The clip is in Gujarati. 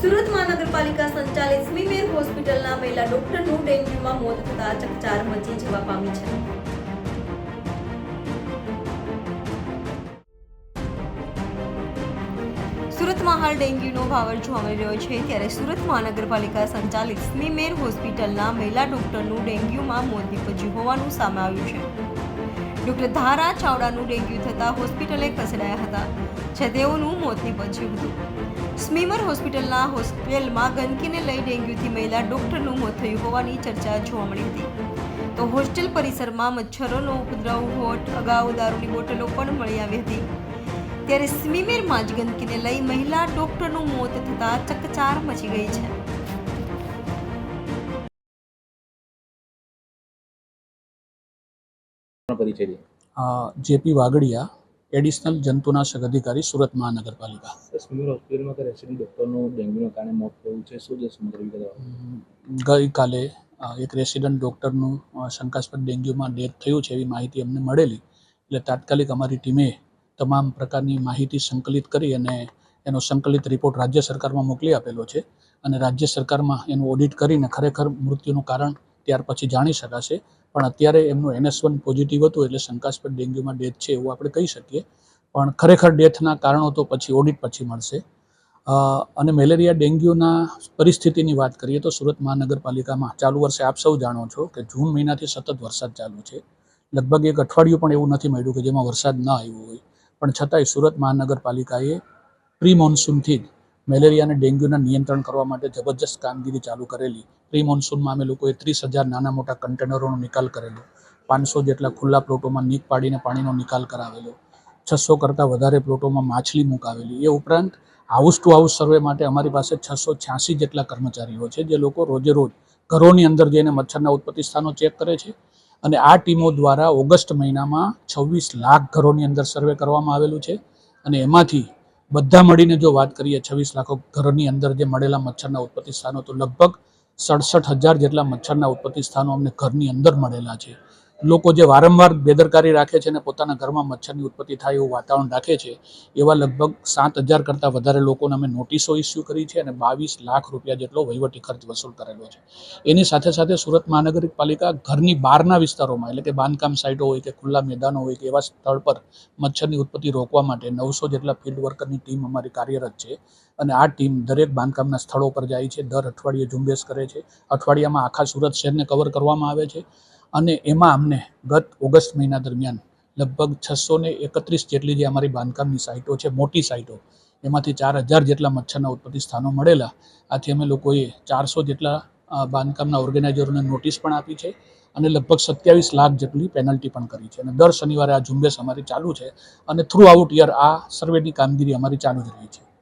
સુરત મહાનગરપાલિકા સંચાલિત સ્મીમેર હોસ્પિટલના મહિલા ડોક્ટરનું ડેન્ગ્યુમાં મોત થતા ચકચાર મચી જવા પામી છે. સુરતમાં હાલ ડેન્ગ્યુનો વાવર જોવા મળી રહ્યો છે, ત્યારે સુરત મહાનગરપાલિકા સંચાલિત સ્મીમેર હોસ્પિટલના મહિલા ડોક્ટરનું ડેન્ગ્યુમાં મોત નીપજ્યું હોવાનું સામે આવ્યું છે. ડોક્ટર ધારા ચાવડાનું ડેન્ગ્યુ થતાં હોસ્પિટલે ખસેડાયા હતા, જે તેઓનું મોત નીપજ્યું હતું. સ્મીમર હોસ્પિટલમાં ગંદકીને લઈ ડેન્ગ્યુથી મહિલા ડોક્ટરનું મોત થયું હોવાની ચર્ચા જોવા મળી હતી. તો હોસ્ટેલ પરિસરમાં મચ્છરોનો ઉપદ્રવ હોત, અગાઉ દારૂની બોટલો પણ મળી આવી હતી. ત્યારે સ્મીમેરમાં જ ગંદકીને લઈ મહિલા ડોક્ટરનું મોત થતાં ચકચાર મચી ગઈ છે. જેપી વાગડિયા, એડિશનલ જંતુનાશક અધિકારી, સુરત મહાનગરપાલિકા. સ્મીમેર હોસ્પિટલમાં રેસિડેન્ટ ડૉક્ટરનું ડેન્ગ્યુના કારણે મોત થયું છે, શું છે સમગ્ર વિગત? ગઈકાલે એક રેસિડન્ટ ડૉક્ટરનું શંકાસ્પદ ડેન્ગ્યુમાં ડેથ થયું છે એવી માહિતી અમને મળેલી, એટલે તાત્કાલિક અમારી ટીમે તમામ પ્રકારની માહિતી સંકલિત કરી અને એનો સંકલિત રિપોર્ટ રાજ્ય સરકારમાં મોકલી આપેલો છે. અને રાજ્ય સરકારમાં એનું ઓડિટ કરીને ખરેખર મૃત્યુનું કારણ ત્યાર પછી જાણી શકાશે. પણ અત્યારે એમનું NS1 પોઝિટિવ હતું, એટલે શંકાસ્પદ ડેન્ગ્યુમાં ડેથ છે એવું આપણે કહી શકીએ. પણ ખરેખર ડેથના કારણો તો પછી ઓડિટ પછી મળશે. અને મેલેરિયા ડેન્ગ્યુના પરિસ્થિતિની વાત કરીએ તો સુરત મહાનગરપાલિકામાં ચાલુ વર્ષે આપ સૌ જાણો છો કે જૂન મહિનાથી સતત વરસાદ ચાલુ છે. લગભગ એક અઠવાડિયું પણ એવું નથી મળ્યું કે જેમાં વરસાદ ન આવ્યો હોય. પણ છતાંય સુરત મહાનગરપાલિકાએ પ્રી મોન્સૂનથી જ મેલેરિયા અને ડેન્ગ્યુના નિયંત્રણ કરવા માટે જબરજસ્ત કામગીરી ચાલુ કરેલી. પ્રી મોન્સૂનમાં અમે લોકોએ 30,000 નાના મોટા કન્ટેનરોનો નિકાલ કરેલો, 500 જેટલા ખુલ્લા પ્લોટોમાં નીક પાડીને પાણીનો નિકાલ કરાવેલો, 600 કરતાં વધારે પ્લોટોમાં માછલી મુકાવેલી. એ ઉપરાંત હાઉસ ટુ હાઉસ સર્વે માટે અમારી પાસે 686 જેટલા કર્મચારીઓ છે, જે લોકો રોજે રોજ ઘરોની અંદર જઈને મચ્છરના ઉત્પત્તિ સ્થાનો ચેક કરે છે. અને આ ટીમો દ્વારા ઓગસ્ટ મહિનામાં 26 લાખ ઘરોની અંદર સર્વે કરવામાં આવેલું છે. અને એમાંથી બધા મળીને જો વાત કરીએ 26 લાખ ઘરની અંદર જે મળેલા મચ્છરના ઉત્પત્તિ સ્થાનો, તો લગભગ 67,000 જેટલા મચ્છરના ઉત્પત્તિ સ્થાનો અમને ઘરની અંદર મળેલા છે. લોકો જે વારંવાર બેદરકારી રાખે છે અને પોતાના ઘરમાં મચ્છરની ઉત્પત્તિ થાય એવું વાતાવરણ રાખે છે, એવા લગભગ 7,000 કરતાં વધારે લોકોને અમે નોટિસો ઇસ્યુ કરી છે અને 22 લાખ રૂપિયા જેટલો વહીવટી ખર્ચ વસૂલ કરેલો છે. એની સાથે સાથે સુરત મહાનગરપાલિકા ઘરની બહારના વિસ્તારોમાં, એટલે કે બાંધકામ સાઇટો હોય કે ખુલ્લા મેદાનો હોય કે એવા સ્થળ પર મચ્છરની ઉત્પત્તિ રોકવા માટે 900 જેટલા ફિલ્ડ વર્કરની ટીમ અમારી કાર્યરત છે. અને આ ટીમ દરેક બાંધકામના સ્થળો પર જાય છે, દર અઠવાડિયે ઝુંબેશ કરે છે. અઠવાડિયામાં આખા સુરત શહેરને કવર કરવામાં આવે છે. અને એમાં અમને ગત ઓગસ્ટ મહિના દરમિયાન લગભગ 631 જેટલી જે અમારી બાંધકામની સાઇટો છે, મોટી સાઇટો, એમાંથી 4,000 જેટલા મચ્છરના ઉત્પત્તિ સ્થાનો મળેલા. આથી અમે લોકોએ 400 જેટલા બાંધકામના ઓર્ગેનાઇઝરોને નોટિસ પણ આપી છે અને લગભગ 27 લાખ જેટલી પેનલ્ટી પણ કરી છે. અને દર શનિવારે આ ઝુંબેશ અમારી ચાલુ છે અને થ્રુ આઉટ યર આ સર્વેની કામગીરી અમારી ચાલુ જ રહી છે.